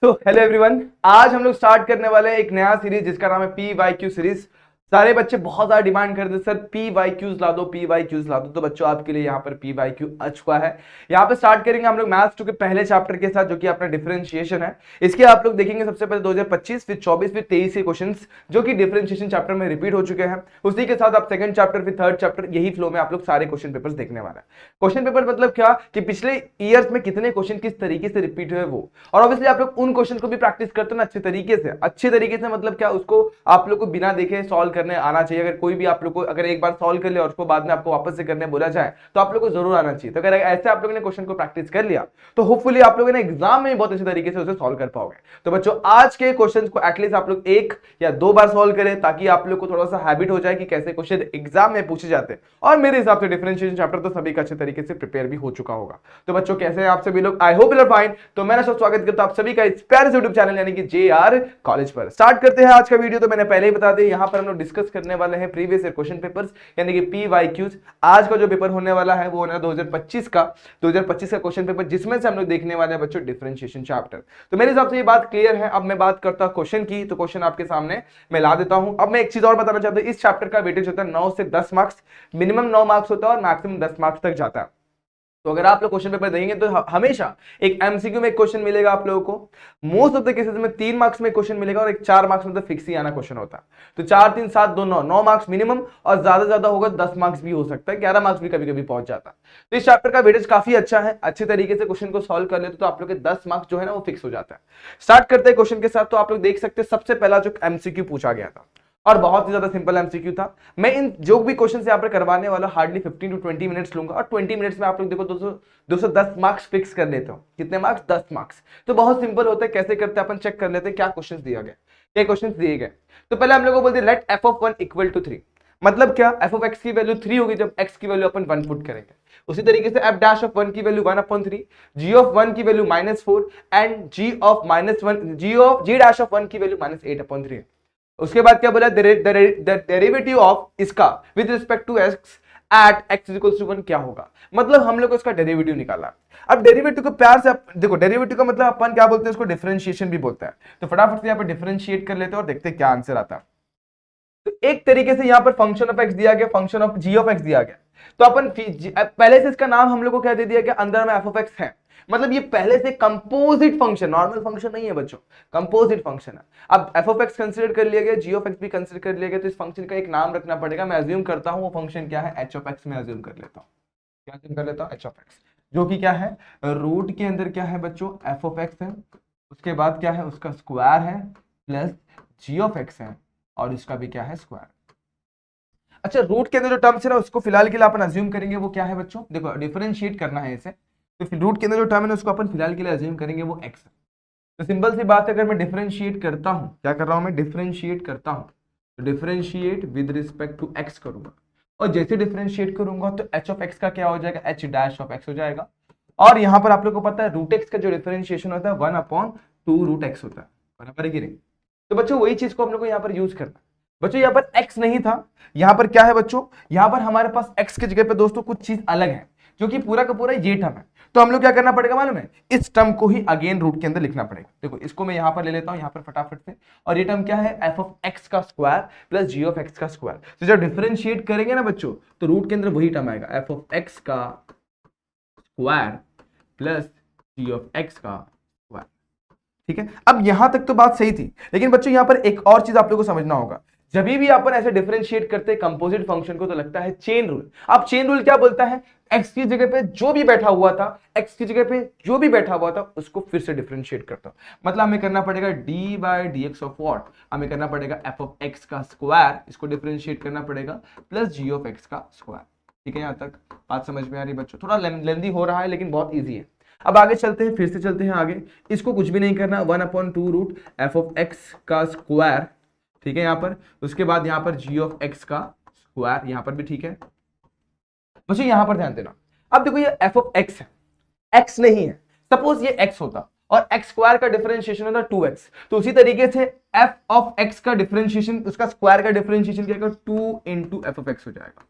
तो hello everyone, आज हम लोग स्टार्ट करने वाले हैं एक नया सीरीज जिसका नाम है पी वाई क्यू सीरीज। सारे बच्चे बहुत ज्यादा डिमांड करते हैं, सर पी वाई क्यूज ला दो, पी वाई क्यूज ला दो। तो बच्चों आपके लिए यहाँ पर पी वाई क्यू आ चुका है। यहाँ पे स्टार्ट करेंगे हम लोग मैथ्स 2 के पहले चैप्टर के साथ, जो कि अपना डिफरेंशिएशन है। इसके आप लोग देखेंगे सबसे पहले 2025, फिर 24, फिर 23 के क्वेश्चंस जो कि डिफरेंशिएशन चैप्टर में रिपीट हो चुके हैं। उसी के साथ आप सेकंड चैप्टर, फिर थर्ड चैप्टर, यही फ्लो में आप लोग सारे क्वेश्चन पेपर्स देखने वाला है। क्वेश्चन पेपर मतलब क्या कि पिछले ईयर्स में कितने क्वेश्चन किस तरीके से रिपीट हुए वो, और ऑब्वियसली आप लोग उन क्वेश्चन को भी प्रैक्टिस करते हो ना अच्छे तरीके से मतलब क्या, उसको आप लोग को बिना देखे सॉल्व करने आना चाहिए। अगर कोई भी आप लोग को अगर एक बार सॉल्व कर लिया और उसको बाद में आपको वापस से करने बोला जाए तो आप लोग को जरूर आना चाहिए। तो अगर ऐसे आप लोगों ने क्वेश्चन को प्रैक्टिस कर लिया तो होपफुली आप लोगों ने एग्जाम में बहुत अच्छे तरीके से उसे सॉल्व कर पाओगे। तो बच्चों आज के क्वेश्चन को एटलीस्ट आप लोग 1 या 2 बार सॉल्व करें, ताकि आप लोग को थोड़ा सा हैबिट हो जाए कि कैसे क्वेश्चन एग्जाम में पूछे जाते हैं। और मेरे हिसाब से डिफरेंशिएशन चैप्टर तो सभी का अच्छे तरीके से प्रिपेयर भी हो चुका होगा। तो बच्चों कैसे हैं आप सभी लोग? I hope you are fine. तो मैं स्वागत करता हूं आप सभी का इस प्यारे यूट्यूब चैनल यानी कि JR कॉलेज पर। स्टार्ट करते हैं आज का वीडियो। तो मैंने पहले ही बता दिया, यहाँ पर हम लोग डिस्कस करने वाले हैं प्रीवियस ईयर क्वेश्चन पेपर्स यानी कि PYQs। आज का जो पेपर होने वाला है वो होना है 2025 का क्वेश्चन पेपर, जिसमें से हम लोग देखने वाले हैं बच्चों डिफरेंशिएशन चैप्टर। तो मेरे हिसाब से ये बात क्लियर है। अब मैं बात करता हूं क्वेश्चन की, तो क्वेश्चन आपके सामने मैं ला देता हूं। अब मैं एक चीज और बताना चाहता हूं, इस चैप्टर का वेटेज होता है 9 से 10 मार्क्स, मिनिमम 9 मार्क्स होता है और मैक्सिमम 10 मार्क्स तक जाता है। तो अगर आप लोग क्वेश्चन पेपर देंगे तो हमेशा एक एमसीक्यू में एक क्वेश्चन मिलेगा आप लोगों को। मोस्ट ऑफ द केसेस में 3 मार्क्स में क्वेश्चन मिलेगा और एक 4 मार्क्स में तो फिक्स ही आना क्वेश्चन होता है। तो 4 3 7 2 9 मार्क्स मिनिमम, और ज्यादा ज्यादा होगा 10 मार्क्स भी हो सकता है, 11 मार्क्स भी कभी कभी पहुंच जाता है। तो इस चैप्टर का वेटेज काफी अच्छा है। अच्छे तरीके से क्वेश्चन को सॉल्व कर लेते तो आप लोग के 10 मार्क्स जो है ना वो फिक्स हो जाता है। स्टार्ट करते हैं क्वेश्चन के साथ। तो आप लोग देख सकते हैं सबसे पहला जो एमसीक्यू पूछा गया था, और बहुत ही ज्यादा सिंपल एमसीक्यू था। मैं इन जो भी क्वेश्चंस यहाँ पर करवाने वाला हार्डली 15 to 20 मिनट्स लूंगा, और 20 मिनट्स में आप लोग देखो 210 मार्क्स फिक्स कर लेते हो। कितने मार्क्स? 10 मार्क्स। तो बहुत सिंपल होता है। कैसे करते हैं अपन चेक कर लेते हैं क्या क्वेश्चन दिया गया, क्या क्वेश्चन दिए गए। तो पहले हम लोग को बोलते हैं let f of 1 equal to 3। मतलब क्या, f of x की वैल्यू 3 होगी जब x की वैल्यू अपन 1 पुट करेंगे। उसी तरीके से f dash of 1 की वैल्यू 1/3, g of 1 की value -4 and g dash of 1 की वैल्यू -8/3। उसके बाद क्या बोला, डेरिवेटिव ऑफ इसका with respect to x at x equal to 1 क्या होगा। मतलब हम लोग को इसका डेरिवेटिव निकाला। अब डेरिवेटिव को प्यार से देखो, डेरिवेटिव का मतलब अपन क्या बोलते हैं, इसको डिफरेंशिएशन भी बोलते हैं। तो फटाफट से यहाँ पर डिफरेंशिएट कर लेते हैं और देखते हैं क्या आंसर आता है। तो एक तरीके से यहाँ पर फंक्शन ऑफ एक्स दिया गया, function of g of x दिया गया। तो अपन पहले से इसका नाम हम लोग को क्या दे दिया गया, अंदर में एफ ऑफ एक्स है। मतलब ये पहले से कंपोजिट फंक्शन, नॉर्मल फंक्शन नहीं है बच्चों, कंपोजिट फंक्शन है। अब एफ ऑफ एक्स कंसिडर कर लिया गया, जी ऑफ एक्स भी कंसिडर कर लिया गया, तो इस फंक्शन का एक नाम रखना पड़ेगा। मैं अज्यूम करता हूं वो फंक्शन क्या है, एच ऑफ एक्स में अज्यूम कर लेता हूं। क्या अज्यूम कर लेता हूं? एच ऑफ एक्स, जो कि क्या है, रूट के अंदर क्या है बच्चों, एफ ऑफ एक्स है। उसके बाद क्या है, उसका स्क्वायर है प्लस जी ऑफ एक्स है, और इसका भी क्या है, स्क्वायर। अच्छा, रूट के अंदर जो टर्म्स है ना उसको फिलहाल के लिए अपन अज्यूम करेंगे वो क्या है बच्चों, देखो डिफरेंशिएट करना है इसे। तो फिर रूट के अंदर जो टर्म है ना उसको अपन फिलहाल के लिए अज्यूम करेंगे वो x है। तो सिंपल सी बात है, अगर मैं डिफरेंशिएट करता हूं, क्या कर रहा हूं मैं, डिफरेंशिएट करता हूं। तो differentiate with respect to x करूंगा, और जैसे डिफरेंशिएट करूंगा तो h ऑफ x का क्या हो जाएगा, h डैश ऑफ x हो जाएगा। और यहां पर आप लोग को पता है रूट x का जो डिफरेंशिएशन होता है 1/2 रूट x होता है, बराबर है कि नहीं। तो बच्चों वही चीज को हम लोग को यहाँ पर यूज करना है। बच्चों यहाँ पर x नहीं था, यहाँ पर क्या है बच्चों, यहाँ पर हमारे पास x की जगह पे दोस्तों कुछ चीज अलग है, जो कि पूरा का पूरा ये टर्म है। तो हम लोग क्या करना पड़ेगा मालूम है, इस टर्म को ही अगेन रूट के अंदर लिखना पड़ेगा। देखो इसको मैं यहाँ पर ले लेता हूँ, यहाँ पर फटाफट से, और ये टर्म क्या है, एफ ऑफ एक्स का square plus g of x का स्क्वायर। तो जब डिफरेंशिएट करेंगे ना बच्चों, तो रूट के अंदर वही टर्म आएगा, एफ ऑफ एक्स का square plus g of x का स्क्वायर। ठीक है, अब यहां तक तो बात सही थी, लेकिन बच्चों यहां पर एक और चीज आप लोगों को समझना होगा। जब भी अपन ऐसे डिफरेंशिएट करते हैं कंपोजिट फंक्शन को तो लगता है चेन रूल। अब चेन रूल क्या बोलता है, x की जगह पे जो भी बैठा हुआ था, x की जगह पे जो भी बैठा हुआ था उसको फिर से डिफरेंशिएट करता हूं। मतलब हमें करना पड़ेगा d by d x of what, हमें करना पड़ेगा f ऑफ x का स्क्वायर, इसको डिफरेंशिएट करना पड़ेगा प्लस g ऑफ x का स्क्वायर। ठीक है, यहां तक बात समझ में आ रही बच्चों? थोड़ा लेंदी हो रहा है लेकिन बहुत ईजी है। अब आगे चलते हैं, फिर से चलते हैं आगे। इसको कुछ भी नहीं करना, 1/2 रूट एफ ऑफ एक्स का स्क्वायर। ठीक है, यहां पर उसके बाद यहां पर g ऑफ x का स्क्वायर, यहां पर भी ठीक है। मुझे यहां पर ध्यान देना। अब देखो ये f ऑफ x है, x नहीं है। सपोज ये x होता और x स्क्वायर का डिफरेंशिएशन होता 2x, तो उसी तरीके से f ऑफ x का डिफरेंशिएशन, उसका स्क्वायर का डिफरेंशिएशन क्या होगा, 2 इंटू एफ ऑफ x हो जाएगा।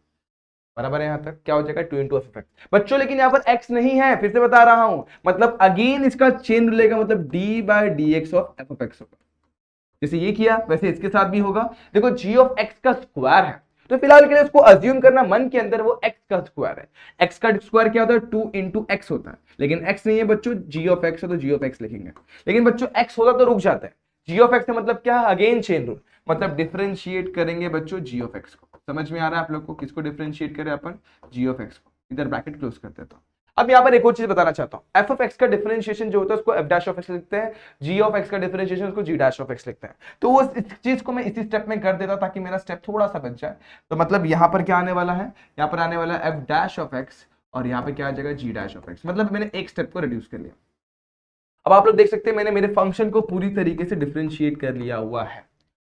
बराबर है यहाँ तक, क्या हो जाएगा 2 इंटू एफ एक्स बच्चों। लेकिन यहाँ पर x नहीं है, फिर से बता रहा हूं, मतलब अगेन इसका चेन रूल मतलब d by d x of f of x होगा। जैसे ये किया वैसे इसके साथ भी होगा। देखो जी ऑफ एक्स का स्क्वायर है, तो फिलहाल के लिए उसको अज्यूम करना मन के अंदर वो x का स्क्वायर है। x का स्क्वायर क्या होता है 2 इंटू एक्स होता है, लेकिन x नहीं है बच्चों, जी ऑफ एक्स है तो जी ऑफ एक्स लिखेंगे। लेकिन बच्चों x होता तो रुक जाता है, जी ऑफ एक्स मतलब क्या है, अगेन चेन रूल, मतलब डिफरेंशिएट करेंगे बच्चों जी ऑफ एक्स को। समझ में आ रहा है आप लोग को, किसको डिफरेंशिएट करें अपन, जी ऑफ एक्स को। इधर ब्रैकेट क्लोज करते हैं। तो अब यहाँ पर एक और चीज बताना चाहता हूं, एफ ऑफ एक्स का डिफरेंशिएशन जो होता है उसको एफ डैश ऑफ एक्स लिखते हैं, जी ऑफ एक्स का डिफरेंशिएशन उसको जी डैश ऑफ एक्स लिखते हैं। तो वो इस चीज को मैं इसी स्टेप में कर देता ताकि मेरा स्टेप थोड़ा सा बच जाए। तो मतलब यहाँ पर क्या आने वाला है, यहाँ पर आने वाला है एफ डैश ऑफ एक्स और यहाँ पे क्या आ जाएगा जी डैश ऑफ एक्स, मतलब मैंने एक स्टेप को रिड्यूस कर लिया। अब आप लोग देख सकते हैं मैंने मेरे फंक्शन को पूरी तरीके से डिफरेंशिएट कर लिया हुआ है।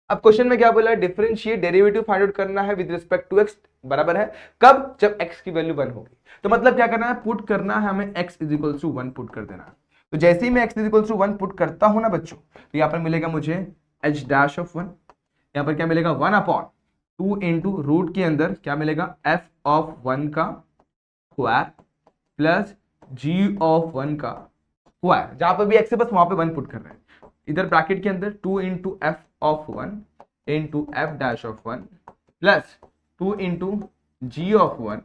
अब क्वेश्चन में क्या बोला है, डिफरेंशिएट डेरिवेटिव फाइंड आउट करना है विद रिस्पेक्ट टू एक्स, बराबर है कब, जब x की वैल्यू 1 होगी। तो मतलब क्या करना है, पुट करना है हमें x is equal to 1 put कर देना है। तो जैसे ही मैं x is equal to 1 put करता हूं ना बच्चों, तो यहाँ पर मिलेगा मुझे h डैश ऑफ 1, यहाँ पर क्या मिलेगा 1 अपॉन 2 इंटू रूट के अंदर क्या मिलेगा f ऑफ 1 का स्क्वायर प्लस g ऑफ 1 का स्क्वायर, जहां पर भी x है बस वहां पे 1 पुट कर रहे हैं। इधर ब्रैकेट के अंदर 2 into f of 1 into f dash of 1 plus 2 into g of 1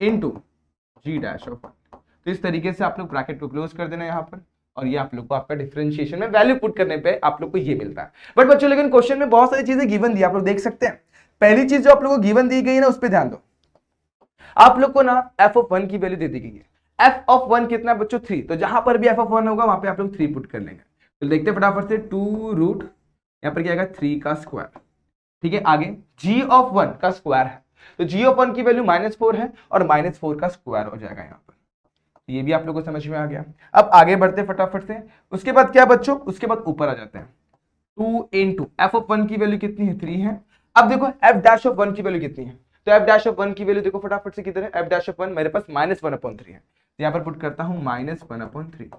into g dash of 1। तो इस तरीके से आप लोग ब्रैकेट को क्लोज कर देना यहाँ पर, और ये आप लोग को आपका डिफरेंशिएशन में वैल्यू पुट करने पे आप लोग को ये मिलता है। बट बच्चों लेकिन क्वेश्चन में बहुत सारी चीजें गिवन दी, आप लोग देख सकते हैं। पहली चीज जो आप लोग को गिवन दी गई है ना, उस पर ध्यान दो। आप लोग को ना एफ ऑफ 1 की वैल्यू दे दी गई है, एफ ऑफ 1 कितना है बच्चों 3, तो जहां पर भी एफ ऑफ 1 होगा वहां पे आप लोग 3 पुट कर लेंगे। तो देखते हैं फटाफट से, 2 रूट यहाँ पर क्या आएगा 3 का स्क्वायर, ठीक है। आगे g ऑफ 1 का स्क्वायर है, तो g ऑफ 1 की वैल्यू -4 है और -4 का स्क्वायर हो जाएगा यहाँ पर। ये भी आप लोगों को समझ में आ गया। अब आगे बढ़ते फटाफट से, उसके बाद क्या बच्चों, उसके बाद ऊपर आ जाते हैं। 2 इंटू एफ ऑफ 1 की वैल्यू कितनी है 3 है। अब देखो एफ डैश ऑफ 1 की वैल्यू कितनी है, तो एफ डैश ऑफ 1 की वैल्यू देखो फटाफट से कितनी है, एफ डैश ऑफ 1 मेरे पास -1/3 है, तो यहाँ पर पुट करता हूँ -1/3।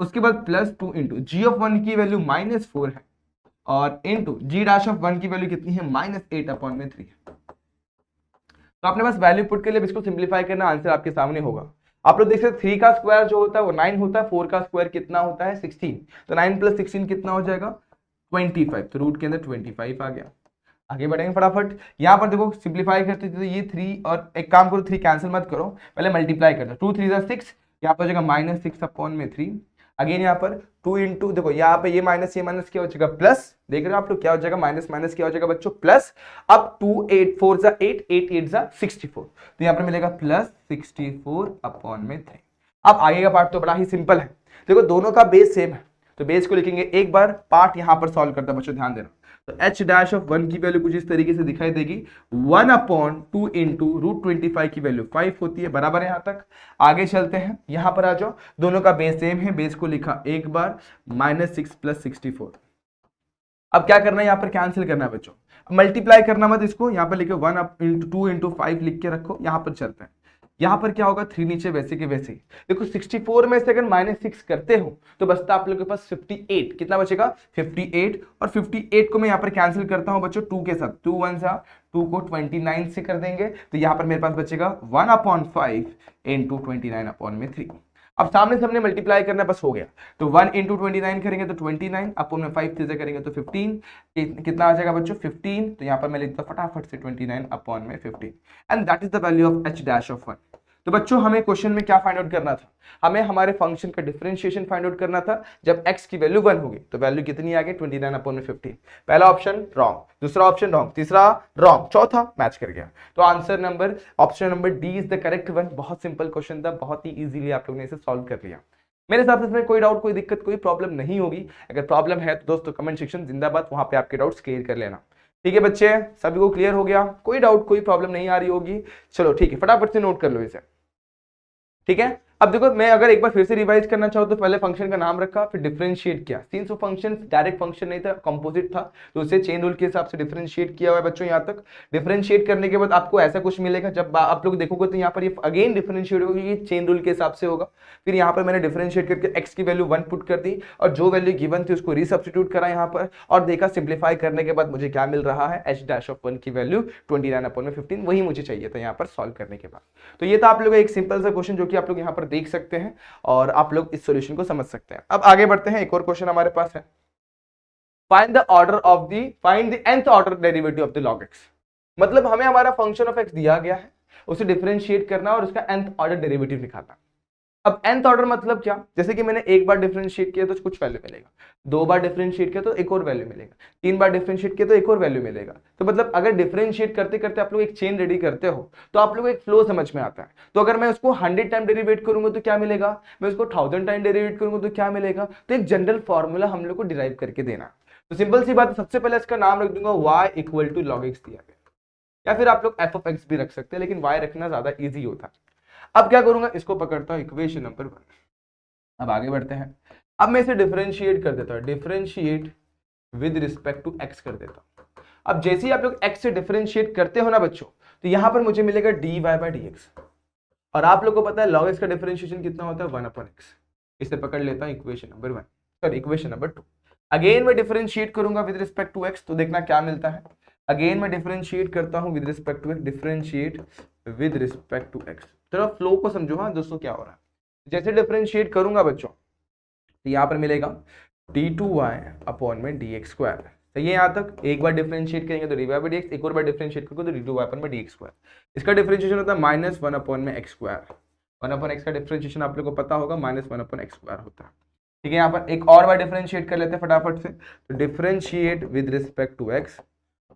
उसके बाद प्लस 2 इंटू जी ऑफ 1 की वैल्यू -4 है और इंटू जी डैश ऑफ 1 की वैल्यू कितनी है -8/3 है। तो आपने बस वैल्यू पुट कर लिया, इसको सिंप्लीफाई करना, आंसर आपके सामने होगा। आप लोग देख सकते 3 का स्क्वायर जो होता है वो 9 होता है, 4 का स्क्वायर कितना होता है 16, तो 9 + 16 कितना हो जाएगा 25, तो रूट के अंदर 25 आ गया। आगे बढ़ेंगे फटाफट, यहाँ पर देखो सिंप्लीफाई करते तो ये 3 और एक काम करो 3 कैंसिल मत करो, पहले मल्टीप्लाई कर दो, 2 3 6, यहाँ पर हो जाएगा -6/3। अगेन यहाँ पर 2 इंटू देखो यहाँ पे ये माइनस क्या हो जाएगा प्लस, देख रहे हो आप लोग क्या हो जाएगा माइनस क्या हो जाएगा बच्चों प्लस। अब 2 8 4 जा 8 8 8 जा 64, तो यहाँ पर मिलेगा +64/3। अब आगे का पार्ट तो बड़ा ही सिंपल है, देखो दोनों का बेस सेम है, तो बेस को लिखेंगे। एक बार पार्ट यहाँ पर सॉल्व करता है बच्चों, ध्यान देना। तो h डैश ऑफ 1 की वैल्यू कुछ इस तरीके से दिखाई देगी, 1/2 इंटू √25 की वैल्यू 5 होती है, बराबर है यहाँ तक। आगे चलते हैं, यहाँ पर आ जाओ, दोनों का बेस सेम है, बेस को लिखा एक बार -6 + 64। अब क्या करना है, यहाँ पर कैंसिल करना है बच्चों, मल्टीप्लाई करना मत, इसको यहाँ पर लिखे 1/2 इंटू 5 लिख के रखो। यहाँ पर चलते हैं, यहाँ पर क्या होगा 3 नीचे वैसे के वैसे ही। देखो 64 में से अगर -6 करते हो तो बचता आप लोग के पास 58, कितना बचेगा 58, और 58 को मैं यहाँ पर कैंसिल करता हूँ बच्चों 2 के साथ, 2 1 सा 2 को 29 से कर देंगे, तो यहाँ पर मेरे पास बचेगा 1/5 इंटू 29/3। अब सामने से हमने मल्टीप्लाई करना बस हो गया, तो 1 इंटू 29 करेंगे तो 29 अपन में 5 चीजें करेंगे तो 15, कितना आ जाएगा बच्चों 15, तो यहाँ पर मैं लिखता हूँ फटाफट से 29/15, and that is the value of h dash of 1। तो बच्चों हमें क्वेश्चन में क्या फाइंड आउट करना था, हमें हमारे फंक्शन का डिफरेंशिएशन फाइंड आउट करना था। जब x की वैल्यू 1 होगी तो वैल्यू कितनी आ गई 29/15। पहला ऑप्शन रॉन्ग, दूसरा ऑप्शन रॉन्ग, तीसरा रॉन्ग, चौथा मैच कर गया। तो answer number option number D is the correct one. बहुत सिंपल क्वेश्चन था, बहुत ही इजीली आप लोगों ने इसे सॉल्व कर लिया। मेरे हिसाब से इसमें कोई डाउट, कोई दिक्कत, कोई प्रॉब्लम नहीं होगी। अगर प्रॉब्लम है तो दोस्तों कमेंट सेक्शन जिंदाबाद, वहां पे आपके डाउट्स क्लियर कर लेना। ठीक है बच्चे, सभी को क्लियर हो गया, कोई डाउट कोई प्रॉब्लम नहीं आ रही होगी। चलो ठीक है, फटाफट से नोट कर लो इसे। ठीक है, अब देखो मैं अगर एक बार फिर से रिवाइज करना चाहूँ तो पहले फंक्शन का नाम रखा, फिर डिफरेंशिएट किया। सिंस वो फंक्शन डायरेक्ट फंक्शन नहीं था, कंपोजिट था, तो उसे चेन रूल के हिसाब से डिफरेंशिएट किया हुआ है बच्चों। यहाँ तक डिफरेंशिएट करने के बाद आपको ऐसा कुछ मिलेगा, जब आप लोग देखोगे तो यहाँ पर ये अगेन डिफरेंशिएट होगा, ये चेन रूल के हिसाब से होगा। फिर यहाँ पर मैंने डिफरेंशिएट करके x की वैल्यू 1 पुट कर दी और जो वैल्यू गिवन थी उसको रीसब्स्टिट्यूट करा यहाँ पर और देखा सिंप्लीफाई करने के बाद मुझे क्या मिल रहा है, h' की वैल्यू 29/15, वही मुझे चाहिए था यहाँ पर सॉल्व करने के बाद। तो ये था आप लोगों का एक सिंपल सा क्वेश्चन जो कि आप लोग यहाँ पर देख सकते हैं और आप लोग इस सॉल्यूशन को समझ सकते हैं। अब आगे बढ़ते हैं, एक और क्वेश्चन हमारे पास है, find the nth order derivative of the log x। मतलब हमें हमारा फंक्शन ऑफ x दिया गया है, उसे डिफरेंशिएट करना और उसका nth ऑर्डर डेरिवेटिव निकालना। अब nth ऑर्डर मतलब क्या, जैसे कि मैंने एक बार डिफरेंशिएट किया तो कुछ वैल्यू मिलेगा, 2 बार डिफरेंशिएट किया तो एक और वैल्यू मिलेगा, 3 बार डिफरेंशिएट किया तो एक और वैल्यू मिलेगा। तो मतलब अगर डिफरेंशिएट करते करते आप लोग एक चेन रेडी करते हो तो आप लोग एक फ्लो समझ में आता है। तो अगर मैं उसको 100 टाइम डेरिवेट करूंगा तो क्या मिलेगा, मैं उसको 1000 टाइम डेरिवेट करूंगा तो क्या मिलेगा। तो एक जनरल फॉर्मूला हम लोग को डिराइव करके देना। तो सिंपल सी बात है, सबसे पहले इसका नाम रख दूंगा y = log x दिया गया, या फिर आप लोग f of x भी रख सकते हैं, लेकिन y रखना ज्यादा इजी होता है। अब क्या करूंगा, इसको पकड़ता हूं इक्वेशन नंबर 1। अब आगे बढ़ते हैं, अब मैं इसे डिफरेंशिएट कर देता हूं, differentiate with respect to x कर देता हूं। अब जैसे ही आप लोग x से डिफरेंशिएट करते हो ना बच्चों, तो यहां पर मुझे मिलेगा dy/dx, और आप लोग को पता है log x का डिफरेंशिएशन कितना होता है, 1/x। इसे पकड़ लेता हूं equation number 1, sorry equation number 2। Again मैं डिफरेंशिएट करूंगा विद रिस्पेक्ट टू x, तो देखना क्या मिलता है। अगेन मैं डिफरेंशिएट करता हूं with respect to x, differentiate with respect to x। थोड़ा फ्लो को समझो हाँ दोस्तों, क्या हो रहा है। जैसे डिफरेंशिएट करूंगा बच्चों तो यहाँ पर मिलेगा d2y/dx²। तो ये यहाँ तक एक बार डिफरेंशिएट करेंगे तो dy/dx, एक और बार डिफरेंशिएट करेंगे तो d2y/dx²। इसका डिफरेंशिएशन होता है -1/x²। 1/x का डिफरेंशिएशन आप लोग को पता होगा, -1/x² होता है। ठीक है, यहाँ पर एक और बार डिफरेंशिएट कर लेते हैं फटाफट से। तो differentiate with respect to x,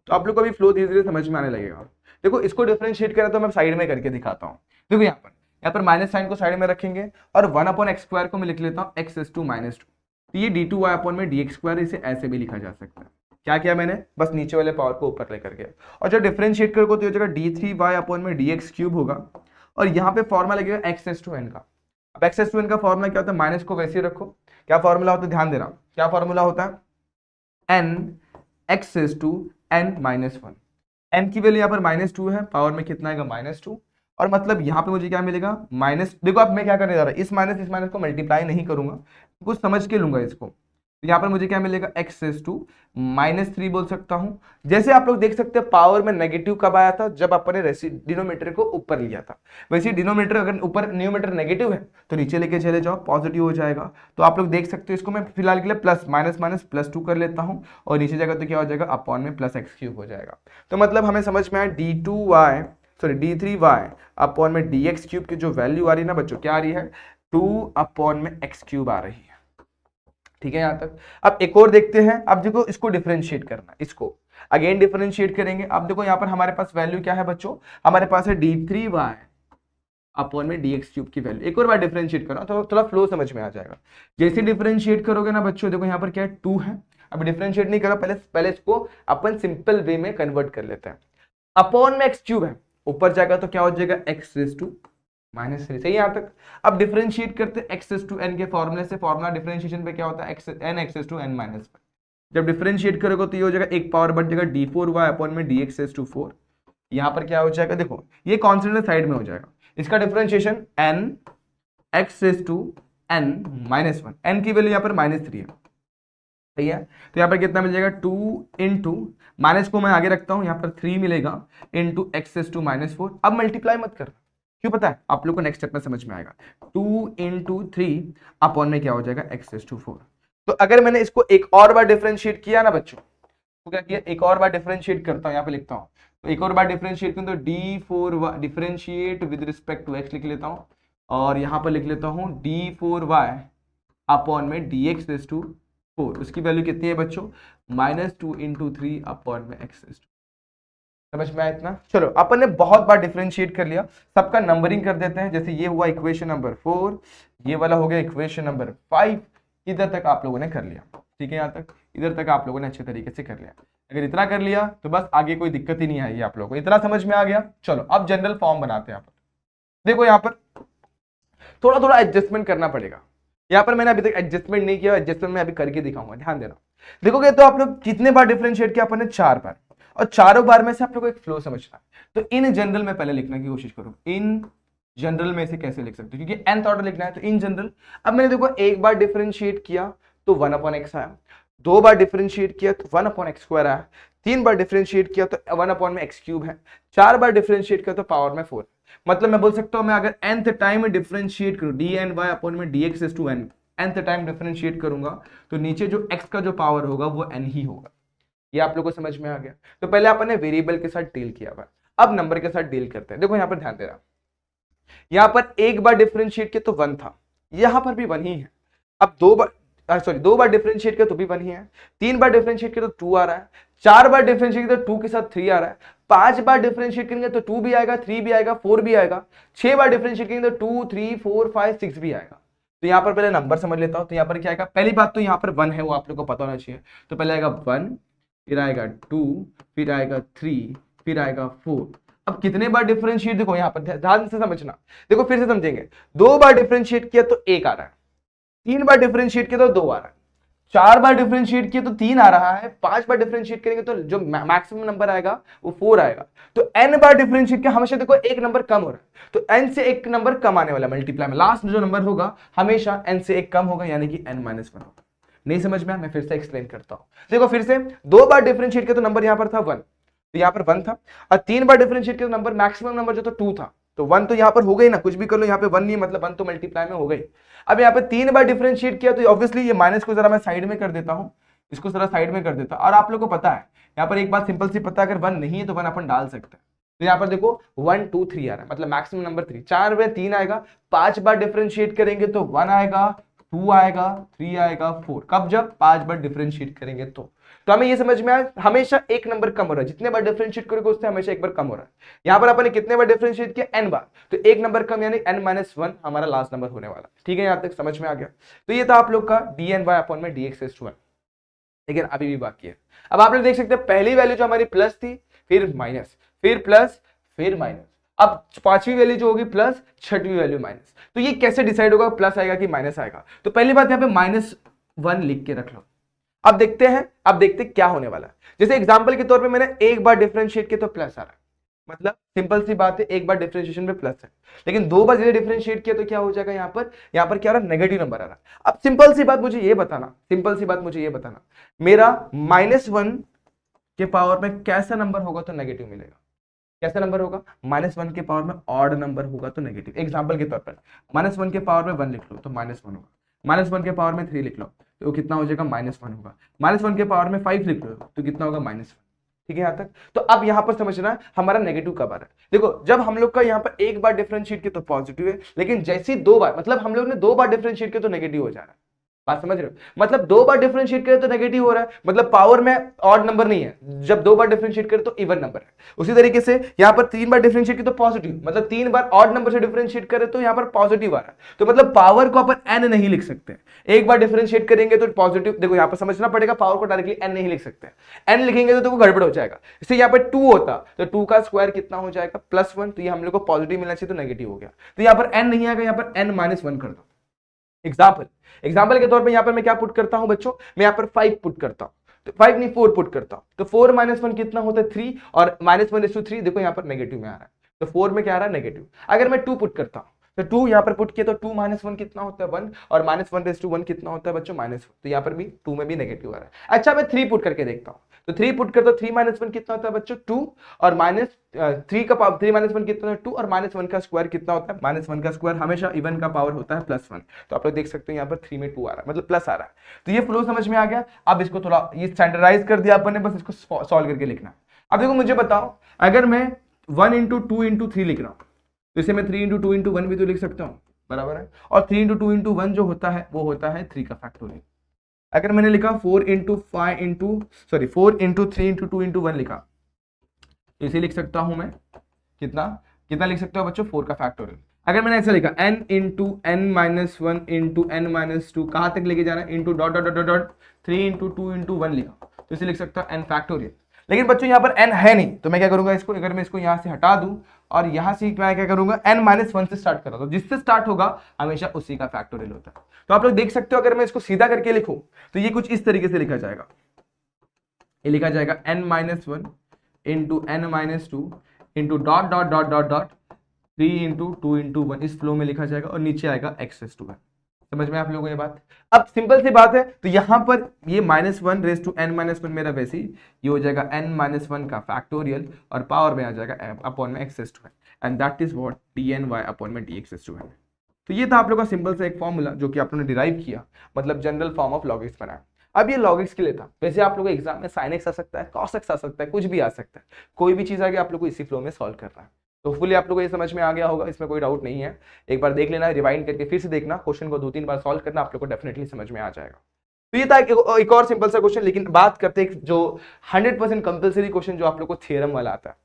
तो आप लोग को अभी फ्लो धीरे धीरे समझ में आने लगेगा। देखो इसको डिफरेंशिएट करें तो मैं साइड में करके दिखाता हूँ। देखो यहाँ पर माइनस साइन को साइड में रखेंगे और 1/x² को मैं लिख लेता हूँ x⁻²। तो ये d2y/dx², इसे ऐसे भी लिखा जा सकता है। क्या किया मैंने, बस नीचे वाले पावर को ऊपर लेकर गया, और जब डिफरेंशिएट करोगे तो ये जगह d3y/dx³ होगा, और यहाँ पे फॉर्मूला लगेगा x⁻n का। अब x⁻n का फॉर्मूला क्या होता है, माइनस को वैसे ही रखो। क्या फॉर्मूला होता है, ध्यान देना, क्या फॉर्मूला होता है, n x⁻n-1। n की वैल्यू यहाँ पर -2 है, पावर में कितना आएगा, -2। और मतलब यहाँ पे मुझे क्या मिलेगा, माइनस। देखो अब मैं क्या करने जा रहा हूँ, इस माइनस को मल्टीप्लाई नहीं करूंगा, कुछ समझ के लूंगा इसको। तो यहाँ पर मुझे क्या मिलेगा, x⁻³ बोल सकता हूँ। जैसे आप लोग देख सकते हैं पावर में नेगेटिव कब आया था, जब अपने डिनोमीटर को ऊपर लिया था। वैसे डिनोमीटर अगर ऊपर न्यूमीटर नेगेटिव है तो नीचे लेके चले जाओ, पॉजिटिव हो जाएगा। तो आप लोग देख सकते हो, इसको मैं फिलहाल के लिए प्लस माइनस +2 कर लेता हूँ, और नीचे जाएगा तो क्या हो जाएगा, अपॉन में +x³ हो जाएगा। तो मतलब हमें समझ में आया d3y/dx³ की जो वैल्यू आ रही है ना बच्चों, क्या आ रही है, 2/x³ आ रही है। ठीक है यहाँ तक। अब एक और देखते हैं, अब देखो इसको डिफरेंशिएट करना, इसको अगेन डिफरेंशिएट करेंगे। अब देखो यहाँ पर हमारे पास वैल्यू क्या है बच्चों, हमारे पास है d3y/dx³ की वैल्यू। एक और बार डिफरेंशिएट करो तो थोड़ा फ्लो समझ में आ जाएगा। जैसे डिफरेंशिएट करोगे ना बच्चों, देखो यहाँ पर क्या है, 2 है। अब डिफरेंशिएट नहीं करो, पहले इसको अपन सिंपल वे में कन्वर्ट कर लेते हैं। अपॉन में x³ है, ऊपर जाएगा तो क्या हो जाएगा, x⁻3। सही यहाँ तक। अब डिफरेंशिएट करते हैं x⁻n के फॉर्मूले से, फॉर्मूला डिफरेंशिएशन पे क्या होता है, x⁻n। जब डिफरेंशिएट करोगे तो ये हो जाएगा, एक पावर बढ़ जाएगा d4y/dx⁻4। यहाँ पर क्या हो जाएगा, देखो ये कॉन्स्टेंट साइड में हो जाएगा, इसका डिफरेंशिएशन n x⁻n-1। n की वैल्यू यहाँ पर -3 है, सही है। तो यहाँ पर कितना मिल जाएगा, 2 इंटू, माइनस को मैं आगे रखता हूँ, यहाँ पर 3 मिलेगा इंटू x⁻4। अब मल्टीप्लाई मत करना, क्यों पता है, आप लोग को नेक्स्ट स्टेप में समझ में आएगा। 2 इंटू 3 अपॉन में क्या हो जाएगा, x⁻4। तो अगर मैंने इसको एक और बार डिफरेंशिएट किया ना बच्चों, तो क्या किया, एक और बार डिफरेंशिएट करता हूँ, यहाँ पे लिखता हूँ। तो एक और बार डिफरेंशिएट करूँ तो d4y differentiate with respect to x लिख लेता हूँ, और यहाँ पर लिख लेता हूँ d4y अपॉन में dx⁻4। उसकी वैल्यू कितनी है बच्चों, -2 इंटू 3 अपॉन में x⁻2। समझ में आया इतना। चलो अपन ने बहुत बार डिफरेंशिएट कर लिया, सबका नंबरिंग कर देते हैं। जैसे ये हुआ इक्वेशन नंबर 4, ये वाला हो गया इक्वेशन नंबर 5, इधर तक आप लोगों ने कर लिया। ठीक है, यहाँ तक, इधर तक आप लोगों ने अच्छे तरीके से कर लिया। अगर इतना कर लिया तो बस आगे कोई दिक्कत ही नहीं आएगी आप लोगों को, इतना समझ में आ गया। चलो अब जनरल फॉर्म बनाते हैं। देखो यहाँ पर थोड़ा थोड़ा एडजस्टमेंट करना पड़ेगा। यहाँ पर मैंने अभी तक एडजस्टमेंट नहीं किया, एडजस्टमेंट मैं अभी करके दिखाऊंगा, ध्यान देना। देखोगे तो आप लोग कितने बार डिफरेंशिएट किया अपन ने, 4 बार, और चारों बार में से आप लोग को एक फ्लो समझना है। तो इन जनरल में पहले लिखने की कोशिश करूँ, इन जनरल में से कैसे लिख सकते हो, क्योंकि nth ऑर्डर लिखना है, तो इन जनरल। अब मैंने देखो एक बार डिफरेंशिएट किया तो 1/x आया, 2 बार डिफरेंशिएट किया तो 1/x² आया, 3 बार डिफरेंशिएट किया तो 1/x³ है, 4 बार डिफरेंशिएट किया तो पावर में 4। मतलब मैं बोल सकता हूं, मैं अगर nth टाइम डिफरेंशिएट करूं dny अपॉन में dx/n, nth टाइम डिफरेंशिएट करूंगा तो नीचे जो x का जो पावर होगा वो n ही होगा। ये आप लोगों को समझ में आ गया। तो पहले अपन ने वेरिएबल के साथ डील किया हुआ, अब नंबर के साथ डील करते हैं। देखो यहां पर ध्यान देना, यहां पर एक बार डिफरेंशिएट किया तो 1 था, यहां पर भी 1 ही है। अब 2 बार डिफरेंशिएट किया तो भी 1 ही है, 3 बार डिफरेंशिएट किया तो 2 आ रहा है, 4 बार डिफरेंशिएट किया तो 2 के साथ 3 आ रहा है, 5 बार डिफरेंशिएट करेंगे तो 2 भी आएगा, 3 भी आएगा, 4 भी आएगा, 6 बार डिफरेंशिएट करेंगे तो 2 3 4 5 6 भी आएगा। तो यहां पर पहले नंबर समझ लेता हूं। तो यहां पर क्या आएगा, पहली बात तो यहां पर 1 है, वो आप लोग को पता होना चाहिए। तो पहले आएगा 1, फिर आएगा 2, फिर आएगा 3, फिर आएगा 4। अब कितने बार डिफरेंशिएट, देखो यहां पर ध्यान से समझना, देखो फिर से समझेंगे। 2 बार डिफरेंशिएट किया तो 1 आ रहा है, 3 बार डिफरेंशिएट किया तो 2 आ रहा है, 4 बार डिफरेंशिएट किया तो 3 आ रहा है, 5 बार डिफरेंशिएट करेंगे तो जो मैक्सिमम नंबर आएगा वो 4 आएगा। तो n बार डिफरेंशिएट किया, हमेशा देखो एक नंबर कम हो रहा है, तो n से एक नंबर कम आने वाला, मल्टीप्लाई में लास्ट जो नंबर होगा हमेशा n से एक कम होगा, यानी कि n-1 होगा। नहीं समझ में आया, मैं फिर से एक्सप्लेन करता हूं। देखो फिर से 2 बार डिफरेंशिएट किया तो नंबर यहां पर था 1, तो यहां पर 1 था, और 3 बार डिफरेंशिएट किया तो नंबर मैक्सिमम नंबर जो था 2 था, तो 1 तो यहां पर हो गई ना, कुछ भी कर लो यहां पे 1 नहीं, मतलब 1 तो मल्टीप्लाई में हो गई। अब यहां पे 3 बार डिफरेंशिएट किया तो ऑब्वियसली ये माइनस को जरा मैं साइड में कर देता हूं, इसको जरा साइड में कर देता। और आप लोग को पता है यहां पर एक बात सिंपल सी पता है, अगर 1 नहीं है तो 1 अपन डाल सकते हैं। तो यहां पर देखो 1 2 3 आ रहा है, मतलब मैक्सिमम नंबर 3, 4 में 3 आएगा, 5 बार डिफरेंशिएट करेंगे तो 1 आएगा, 2 आएगा, 3 आएगा, 4। कब, जब 5 बार डिफरेंशिएट करेंगे तो हमें ये समझ में आया, हमेशा एक नंबर कम हो रहा है, जितने बार डिफरेंशिएट करोगे उससे हमेशा एक बार कम हो रहा है। यहां पर अपन ने कितने बार डिफरेंशिएट किया, n बार, तो एक नंबर कम, यानी n-1 हमारा लास्ट नंबर होने वाला। ठीक है, यहां तक समझ में आ गया। तो ये था आप लोग का dny अपॉन में dx/n। लेकिन अभी भी बाकी है। अब आप लोग देख सकते हैं पहली वैल्यू जो हमारी प्लस थी, फिर माइनस, फिर प्लस, फिर माइनस। अब पांचवी वैल्यू जो होगी प्लस, छठवीं वैल्यू माइनस। तो ये कैसे डिसाइड होगा, प्लस आएगा कि माइनस आएगा? तो पहली बात यहाँ पे -1 लिख के रख लो। अब देखते हैं, अब देखते हैं क्या होने वाला है। जैसे एग्जांपल के तौर पे मैंने एक बार डिफरेंशिएट किया तो प्लस आ रहा है, मतलब सिंपल सी बात है, एक बार डिफरेंशिएशन में प्लस है। लेकिन 2 बार डिफरेंशिएट किया तो क्या हो जाएगा, यहाँ पर क्या आ रहा है, नेगेटिव नंबर आ रहा है। अब सिंपल सी बात मुझे ये बताना, मेरा -1 के पावर में कैसा नंबर होगा तो नेगेटिव मिलेगा? कैसा नंबर होगा? -1 के पावर में ऑड नंबर होगा तो नेगेटिव। एग्जांपल के तौर पर -1 के पावर में 1 लिख लो तो -1 होगा, -1 के पावर में 3 लिख लो तो कितना हो जाएगा, -1 होगा, -1 के पावर में 5 लिख लो तो कितना होगा, -1। ठीक है यहाँ तक? तो अब यहाँ पर समझना हमारा नेगेटिव कब आ रहा है। देखो जब हम लोग का यहाँ पर एक बार डिफरेंशिएट किया तो पॉजिटिव है, लेकिन जैसे ही 2 बार, मतलब हम लोग ने 2 बार डिफरेंशिएट किया तो नेगेटिव हो जा रहा है। बात समझ रहे हो? मतलब 2 बार डिफरेंशिएट करे तो नेगेटिव हो रहा है, मतलब पावर में ऑड नंबर नहीं है। जब 2 बार डिफरेंशिएट करे तो इवन नंबर है। उसी तरीके से यहाँ पर 3 बार डिफरेंशिएट किया तो पॉजिटिव, मतलब 3 बार ऑड नंबर से डिफरेंशिएट करे तो यहाँ पर पॉजिटिव आ रहा है। तो मतलब पावर को अपन n नहीं लिख सकते, एक बार डिफरेंशिएट करेंगे तो पॉजिटिव। देखो यहाँ पर समझना पड़ेगा, पावर को डायरेक्टली n नहीं लिख सकते, n लिखेंगे तो गड़बड़ हो जाएगा। इससे यहाँ पर 2 होता तो 2 का स्क्वायर कितना हो जाएगा, +1। तो ये हम लोग को पॉजिटिव मिलना चाहिए तो नेगेटिव हो गया। तो यहाँ पर n नहीं आएगा, यहाँ पर n-1 कर दो। एग्जाम्पल के तौर पे यहाँ पर मैं क्या पुट करता हूं बच्चों, मैं यहाँ पर 5 पुट करता हूं, तो 5 नहीं 4 पुट करता हूं, तो 4 - 1 कितना होता है, 3, और -1/3 देखो यहाँ पर नेगेटिव में आ रहा है, तो 4 में क्या आ रहा है, नेगेटिव। अगर मैं 2 पुट करता हूं तो 2 यहाँ पर पुट किया तो 2 - 1 कितना होता है, 1, और -1/1 कितना होता है बच्चों, -1। तो यहाँ पर भी 2 में भी नेगेटिव आ रहा है। अच्छा मैं 3 पुट करके देखता हूँ, तो 3 पुट करता हूँ, 3 - 1 कितना होता है बच्चों, 2, और -3 का पावर 3 - 1 कितना है, 2, और -1 का स्क्वायर कितना होता है, -1 का स्क्वायर हमेशा इवन का पावर होता है +1। तो आप लोग देख सकते हो यहाँ पर 3 में 2 आ रहा है, मतलब प्लस आ रहा है। तो ये फ्लो समझ में आ गया। अब इसको थोड़ा ये स्टैंडर्डाइज कर दिया अपन ने, बस इसको सॉल्व करके लिखना है। अब देखो मुझे बताओ, अगर मैं 1 × 2 × 3 लिख रहा हूँ तो इसे मैं 3 × 2 × 1 भी तो लिख सकता हूँ, बराबर है। और 3 × 2 × 1 जो होता है वो होता है 3 का फैक्टोरियल। अगर मैंने लिखा 4 × 3 × 2 × 1 लिखा तो इसे लिख सकता हूं मैं कितना लिख सकता हूं बच्चों, 4 का फैक्टोरियल। अगर मैंने ऐसा लिखा n × n-1 × n-2, कहां तक लेके जाना है, इंटू डॉट 3 × 2 × 1 लिखा तो इसे लिख सकता हूं n फैक्टोरियल। लेकिन बच्चों यहाँ पर n है नहीं, तो मैं क्या करूंगा, इसको अगर मैं इसको यहाँ से हटा दूं और यहाँ से मैं क्या करूंगा, n-1 से स्टार्ट कर रहा हूं, जिससे स्टार्ट होगा हमेशा उसी का फैक्टोरियल होता है। तो आप लोग देख सकते हो अगर मैं इसको सीधा करके लिखूं तो ये कुछ इस तरीके से लिखा जाएगा, ये लिखा जाएगा n-1 into n-2 into dot dot dot dot dot 3 into 2 into 1, इस फ्लो में लिखा जाएगा और नीचे आएगा x⁻²। समझ में आप लोगों को ये बात? अब सिंपल सी बात है, तो यहां पर ये -1 रेज टू n-1 मेरा वैसे ही ये हो जाएगा n-1 का फैक्टोरियल और पावर में आ जाएगा अपॉन में x⁻², and that is what dny upon में dx⁻²। तो ये था आप लोगों का सिंपल सा एक फॉर्मूला जो कि आप लोगों ने डिराइव किया, मतलब general form of log x बनाया। अब ये लॉग एक्स के लिए था, वैसे आप लोगों को एग्जाम में sin x आ सकता है, cos x आ सकता है, कुछ भी आ सकता है, कोई भी चीज आगे आप लोग को इसी फ्लो में सॉल्व करना है। तो फुली आप लोगों को ये समझ में आ गया होगा, इसमें कोई डाउट नहीं है। एक बार देख लेना, रिवाइंड करके फिर से देखना, क्वेश्चन को 2-3 बार सॉल्व करना, आप लोग को डेफिनेटली समझ में आ जाएगा। तो ये था एक और सिंपल सा क्वेश्चन। लेकिन बात करते हैं जो 100% कंपलसरी क्वेश्चन जो आप लोग को थ्योरम वाला आता है।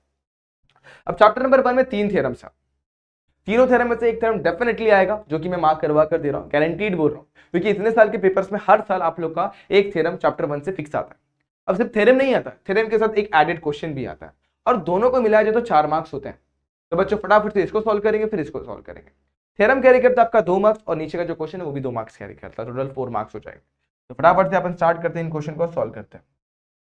अब चैप्टर नंबर 1 में 3 थ्योरम्स है, तीनों थ्योरम में से एक थ्योरम डेफिनेटली आएगा, जो कि मैं मार्क करवा कर दे रहा हूं, गारंटीड बोल रहा हूं, क्योंकि इतने साल के पेपर्स में हर साल आप लोग का एक थ्योरम चैप्टर 1 से फिक्स आता है। अब सिर्फ थ्योरम नहीं आता, थ्योरम के साथ एक एडेड क्वेश्चन भी आता है, और दोनों को मिलाया जाए तो 4 मार्क्स होते हैं। तो बच्चों फटाफट से इसको सॉल्व करेंगे, फिर इसको सॉल्व करेंगे। थ्योरम कैरी करता है आपका 2 मार्क्स, और नीचे का जो क्वेश्चन है वो भी 2 मार्क्स कैरी करता है, टोटल 4 मार्क्स हो जाएंगे। तो फटाफट से अपन स्टार्ट करते हैं, इन क्वेश्चन को सॉल्व करते हैं।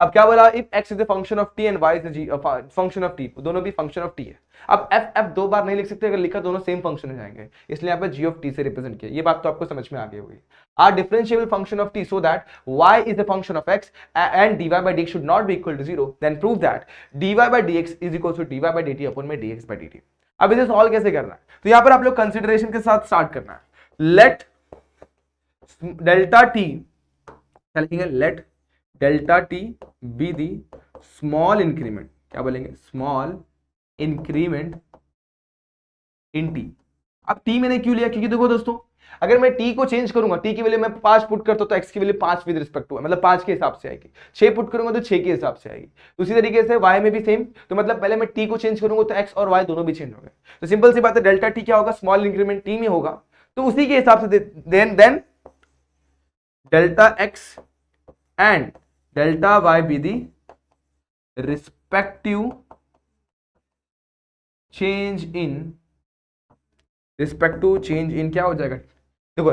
अब क्या बोला, if x is a function of t and y is a function of t, दोनों भी फंक्शन ऑफ t है। अब f 2 बार नहीं लिख सकते, अगर लिखा दोनों सेम फंक्शन हो जाएंगे, इसलिए यहाँ पे g ऑफ t से रिप्रेजेंट किया। ये बात तो आपको समझ में आ गई होगी। Are differentiable function of t so that y is a function of x and dy by dx should not be equal to 0, then prove that dy by dx is equal to dy by dt upon में dx by dt। अब इसे solve कैसे करना है, तो यहाँ पर आप लोग कंसिडरेशन के साथ स्टार्ट करना है। लेट डेल्टा t, क्या लिखेंगे, let delta T be the small increment, क्या बोलेंगे, स्मॉल इंक्रीमेंट इन टी। अब टी मैंने क्यों लिया, क्योंकि देखो दोस्तों, अगर मैं टी को चेंज करूंगा, टी की वैल्यू मैं 5 पुट करता तो एक्स की वैल्यू 5 विद रिस्पेक्ट टू, मतलब 5 के हिसाब से आएगी। 6 पुट करूंगा तो 6 के हिसाब से आएगी। उसी तरीके से वाई में भी सेम, तो मतलब पहले मैं टी को चेंज करूंगा तो एक्स और वाई दोनों भी चेंज हो गए। तो सिंपल सी बात है, डेल्टा टी क्या होगा, स्मॉल इंक्रीमेंट टी में होगा, तो उसी के हिसाब से then delta x and delta y be the respective change in क्या हो जाएगा, देखो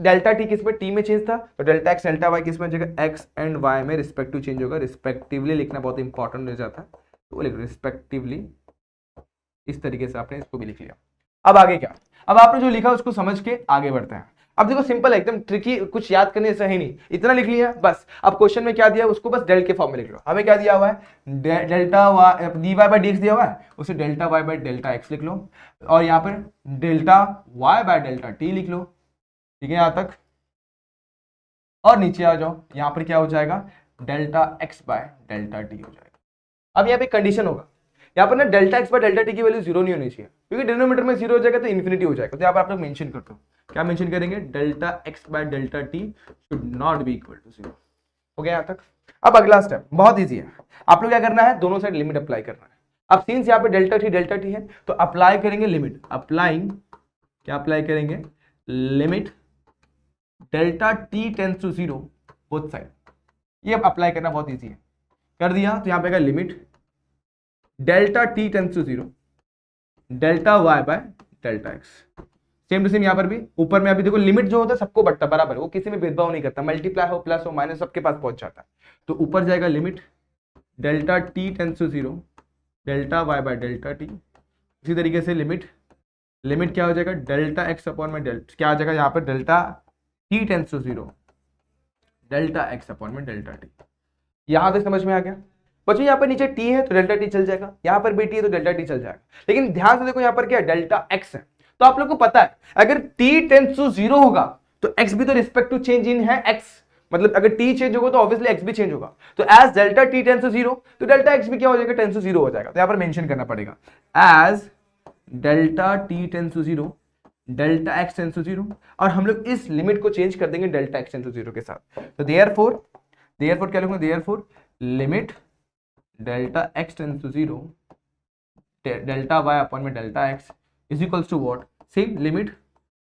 डेल्टा टी किस में, टी में चेंज था, तो डेल्टा एक्स डेल्टा वाई किस में जगह, एक्स एंड वाई में रिस्पेक्टिव चेंज होगा। रिस्पेक्टिवली लिखना बहुत इंपॉर्टेंट हो जाता है, तो लिखो रिस्पेक्टिवली, इस तरीके से आपने इसको भी लिख लिया। अब आगे क्या, अब आपने जो लिखा उसको समझ के आगे बढ़ते हैं। अब देखो सिंपल है, एकदम ट्रिकी, कुछ याद करने से ही नहीं, इतना लिख लिया बस। अब क्वेश्चन में क्या दिया है उसको बस डेल के फॉर्म में लिख लो। हमें क्या दिया हुआ है, delta y d y by d x दिया हुआ है, उसे delta y by delta x लिख लो, और यहाँ पर delta y by delta t लिख लो, ठीक है यहाँ तक। और नीचे आ जाओ, यहाँ पर क्या हो जाएगा, delta x by delta T हो जाएगा। अब यहाँ पे कंडीशन होगा, यहाँ पर ना delta x by delta t की वैल्यू 0 नहीं होनी चाहिए, क्योंकि डिनोमिनेटर में 0 हो जाएगा तो इन्फिनिटी हो जाएगा। तो यहाँ पर आप लोग मेंशन करते हो, क्या मेंशन करेंगे, delta x by delta t should not be equal to 0। हो गया यहाँ तक। अब अगला स्टेप बहुत इजी है, आप लोग क्या करना है, दोनों साइड लिमिट अप्लाई करना है। अब सिंस यहाँ पे डेल्टा टी है, तो अप्लाई करेंगे लिमिट, अप्लाइंग, क्या अप्लाई करेंगे, limit delta t tends to 0 both side. ये अप्लाई करना बहुत ईजी है, कर दिया तो यहाँ पे limit delta t tends to 0 delta y by delta x. Same to same यहाँ पर भी, ऊपर में अभी देखो लिमिट जो होता है सबको बटता बराबर, वो किसी में भेदभाव नहीं करता, मल्टीप्लाई हो प्लस हो माइनस सबके पास पहुंच जाता है। तो ऊपर जाएगा limit delta t tends to 0 delta y by delta t. इसी तरीके से लिमिट क्या हो जाएगा, डेल्टा एक्स अपॉन में डेल्टा, क्या आ जाएगा यहाँ पर, delta t tends to 0 delta x upon में डेल्टा टी। यहां तक समझ में आ गया बच्चों। यहाँ पर नीचे टी है तो डेल्टा टी चल जाएगा, यहाँ पर भी टी है तो डेल्टा टी चल जाएगा। लेकिन ध्यान से देखो यहाँ पर क्या है, डेल्टा एक्स है, तो आप लोग को पता है अगर t टेंस टू 0 होगा तो x भी तो रिस्पेक्ट टू चेंज इन है x, मतलब अगर t चेंज होगा तो ऑब्वियसली x भी चेंज होगा। तो as delta t tends to 0 तो डेल्टा x भी क्या हो जाएगा, टेंस टू 0 हो जाएगा। तो यहाँ पर मेंशन करना पड़ेगा as delta t tends to 0 delta x tends to 0, और हम लोग इस लिमिट को चेंज कर देंगे डेल्टा x टेंस टू 0 के साथ। तो देयरफॉर क्या लिखूंगा, therefore limit delta x tends to 0 delta y upon में delta x is equals to what, same limit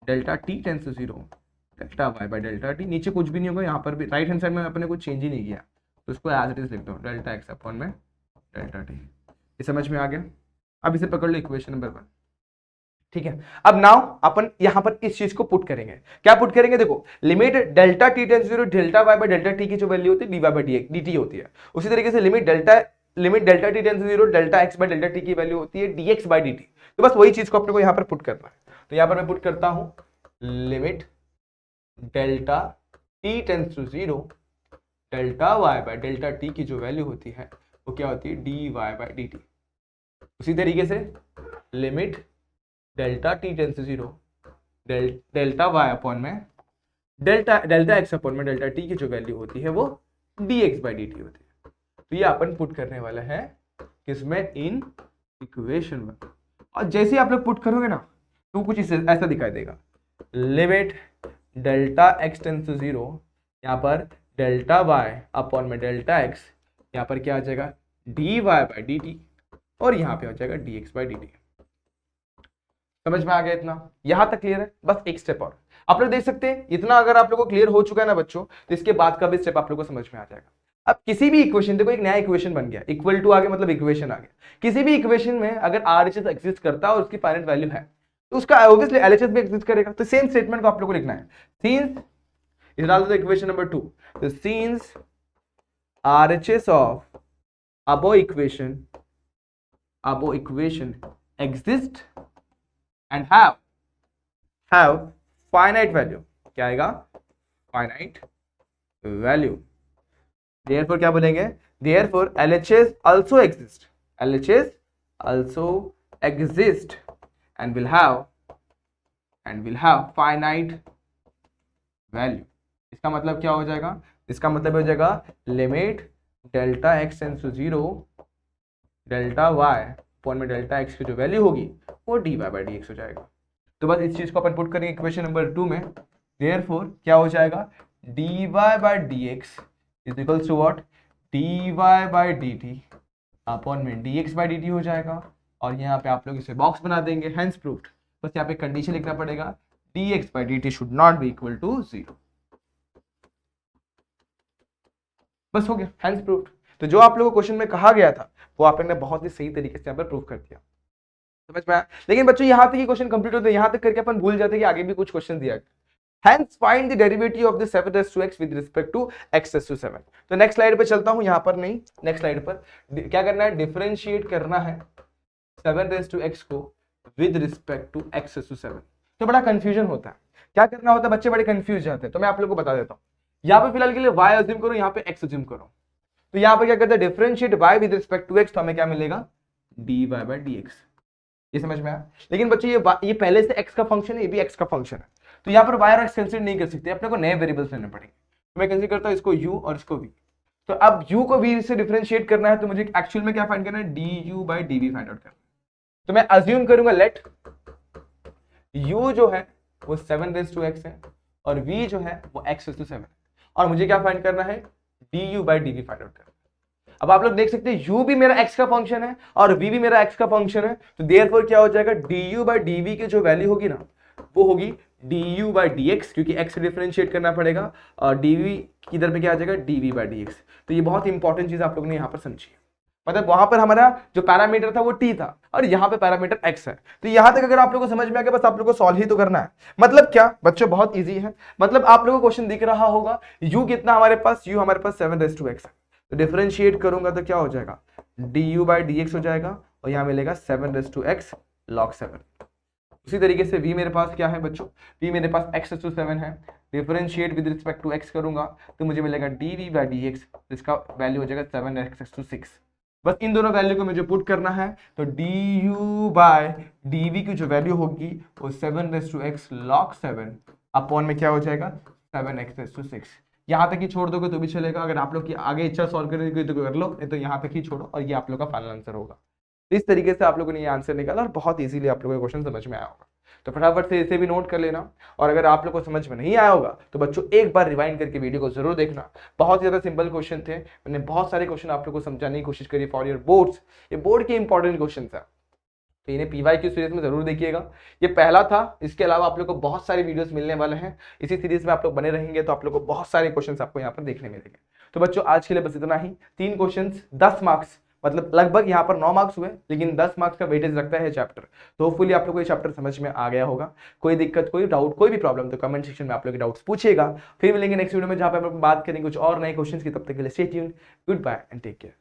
delta t tends to 0 delta y by delta t। नीचे कुछ भी नहीं होगा, यहाँ पर भी राइट हैंड साइड में अपने कुछ चेंज ही नहीं किया, तो इसको एज इट इज लिख दो, डेल्टा x अपॉन में डेल्टा टी। ये समझ में आ गया? अब इसे पकड़ लो इक्वेशन नंबर 1। ठीक है, अब नाउ अपन यहां पर इस चीज को पुट करेंगे। क्या पुट करेंगे? देखो, limit delta t tends to 0 delta y by delta t की जो वैल्यू होती है d y by d t होती है। उसी तरीके से limit delta t tends to 0 delta x by delta t की वैल्यू होती है d x by d t. तो बस वही चीज को अपने को यहां पर पुट करना है। तो यहां पर मैं पुट करता हूं limit delta t tends to 0 delta y by delta t की जो वैल्यू होती है वो क्या होती है? D y by d t. उसी तरीके से limit delta t tends to 0 delta y upon में डेल्टा एक्स अपॉन में डेल्टा टी की जो वैल्यू होती है वो d x by d t होती है। तो ये अपन पुट करने वाला है किसमें? इन इक्वेशन में। और जैसे ही आप लोग पुट करोगे ना तो कुछ ऐसा दिखाई देगा, limit delta x tends to 0, यहाँ पर डेल्टा वाई अपॉन में डेल्टा एक्स, यहाँ पर क्या आ जाएगा? D y by d t, और यहाँ पे आ जाएगा d x by d t. समझ में आ गया? इतना यहां तक क्लियर है? बस एक स्टेप और आप लोग देख सकते हैं। इतना अगर आप लोगों को क्लियर हो चुका है ना बच्चों, तो इसके बाद का भी स्टेप आप लोगों को समझ में आ जाएगा। अब किसी भी इक्वेशन, देखो एक नया इक्वेशन बन गया, इक्वल टू आ गया, मतलब इक्वेशन आ गया। किसी भी इक्वेशन में अगर आरएचएस एग्जिस्ट करता है और उसकी फाइनाइट वैल्यू है तो उसका ऑब्वियसली एलएचएस भी एग्जिस्ट करेगा। तो सेम स्टेटमेंट को आप लोगों को लिखना है, सिंस इज डाल दो इक्वेशन नंबर 2, तो since RHS of above equation exist and have finite value, क्या आएगा? finite value। therefore क्या बोलेंगे? therefore LHS also exist and will have finite value। इसका मतलब क्या हो जाएगा? इसका मतलब हो जाएगा limit delta x tends to 0 delta y upon में डेल्टा एक्स की जो वैल्यू होगी वो d y by d x हो जाएगा। तो बस इस चीज को अपन पुट करेंगे इक्वेशन नंबर 2 में। देयरफॉर क्या हो जाएगा? D y by d x is equals to what? D y by d t upon में d x by d t हो जाएगा। और यहाँ पे आप लोग इसे बॉक्स बना देंगे, हेंस प्रूव्ड। बस यहाँ पे कंडीशन लिखना पड़ेगा, d x by d t should not be equal to 0। बस हो गया, हेंस प्रूव्ड। तो जो आप लोगों को क्वेश्चन में कहा गया था वो आप लोगों ने बहुत ही सही तरीके से यहाँ पर प्रूव कर दिया। समझ में आया? लेकिन बच्चों यहाँ तक ही क्वेश्चन कंप्लीट होते हैं, यहाँ तक करके अपन भूल जाते हैं कि आगे भी कुछ क्वेश्चन दिया गया। Hence find the derivative of the 7x with respect to x7। तो नेक्स्ट स्लाइड पे चलता हूं, यहाँ पर नहीं, नेक्स्ट स्लाइड पर क्या करना है? डिफरेंशिएट करना है 7x को विद रिस्पेक्ट टू x7। तो बड़ा कंफ्यूजन होता है, क्या करना होता है? बच्चे बड़े कंफ्यूज जाते हैं। तो मैं आप लोगों को बता देता हूँ। यहाँ पे फिलहाल के लिए y अज्यूम करो, यहाँ पे x अज्यूम करो। तो यहाँ पे क्या करते हैं? Differentiate y with respect to x, तो हमें क्या मिलेगा? dy by dx। ये समझ में आया? लेकिन बच्चे ये पहले से x का फंक्शन है, ये भी x का फंक्शन है। तो यहाँ पर y और x कंसीडर नहीं कर सकते, अपने को नए वेरिएबल्स लेने पड़ेंगे। तो मैं कंसीडर करता हूँ इसको u और इसको v। तो अब u को v से डिफरेंशिएट करना है, तो मुझे एक्चुअल में क्या फाइंड करना है? du by dv find out करना है। तो मैं अज्यूम करूंगा लेट u जो है वो 7x है और v जो है वो x7 है, और मुझे क्या फाइंड करना है? du by dv find out करना है। अब आप लोग देख सकते हैं u भी मेरा x का फंक्शन है और v भी मेरा x का फंक्शन है। तो देयरफॉर क्या हो जाएगा? du बाई dv की जो वैल्यू होगी ना वो होगी du बाई dx, क्योंकि x से डिफरेंशिएट करना पड़ेगा, और dv की इधर पे क्या आ जाएगा? dv by dx। तो ये बहुत इंपॉर्टेंट चीज आप लोगों ने यहाँ पर समझी है। मतलब वहां पर हमारा जो पैरामीटर था वो t था और यहाँ पे पैरामीटर x है। तो यहाँ तक अगर आप लोगों को समझ में आ गया, बस आप लोगों को सॉल्व ही तो करना है। मतलब क्या बच्चों? बहुत ईजी है। मतलब आप लोगों को क्वेश्चन दिख रहा होगा, u कितना हमारे पास? u हमारे पास 7x है। तो डिफरेंशिएट करूंगा तो क्या हो जाएगा? du बाई dx हो जाएगा और यहाँ मिलेगा 7x log 7। उसी तरीके से v मेरे पास क्या है बच्चों? v मेरे पास x7 है। Differentiate with respect to x करूंगा तो मुझे मिलेगा dv बाई dx, इसका वैल्यू हो जाएगा 7x6। बस इन दोनों वैल्यू को मुझे पुट करना है। तो du बाई dv की जो वैल्यू होगी वो 7x log 7 अपॉन में क्या हो जाएगा? 7x6। यहाँ तक ही छोड़ दोगे तो भी चलेगा। अगर आप लोग की आगे इच्छा सॉल्व करने की तो कर लो, नहीं तो यहाँ तक ही छोड़ो और ये आप लोग का फाइनल आंसर होगा। इस तरीके से आप लोगों ने ये आंसर निकाला और बहुत इजीली आप लोगों को क्वेश्चन समझ में आया होगा। तो फटाफट से इसे भी नोट कर लेना। और अगर आप लोग को समझ में नहीं आया होगा तो बच्चों एक बार रिवाइंड करके वीडियो को जरूर देखना। बहुत ज़्यादा सिंपल क्वेश्चन थे, मैंने बहुत सारे क्वेश्चन आप लोग को समझाने की कोशिश करी फॉर योर बोर्ड्स। ये बोर्ड के इंपॉर्टेंट क्वेश्चन है, तो इन्हें PYQ सीरीज में जरूर देखिएगा। ये पहला था, इसके अलावा आप लोग को बहुत सारे वीडियोस मिलने वाले हैं। इसी सीरीज में आप लोग बने रहेंगे तो आप लोग को बहुत सारे क्वेश्चंस आपको यहाँ पर देखने मिलेंगे। तो बच्चों आज के लिए बस इतना ही। 3 क्वेश्चंस 10 मार्क्स मतलब लगभग यहाँ पर 9 मार्क्स हुए, लेकिन 10 मार्क्स का वेटेज रखता है चैप्टर। तो होपफुली आप लोग को ये चैप्टर समझ में आ गया होगा। कोई दिक्कत, कोई डाउट, कोई भी प्रॉब्लम तो कमेंट सेक्शन में आप लोग के डाउट्स पूछिएगा। फिर मिलेंगे नेक्स्ट वीडियो में जहाँ पे हम लोग बात करेंगे कुछ और नए क्वेश्चन की। तब तक के लिए stay tuned, goodbye and take care.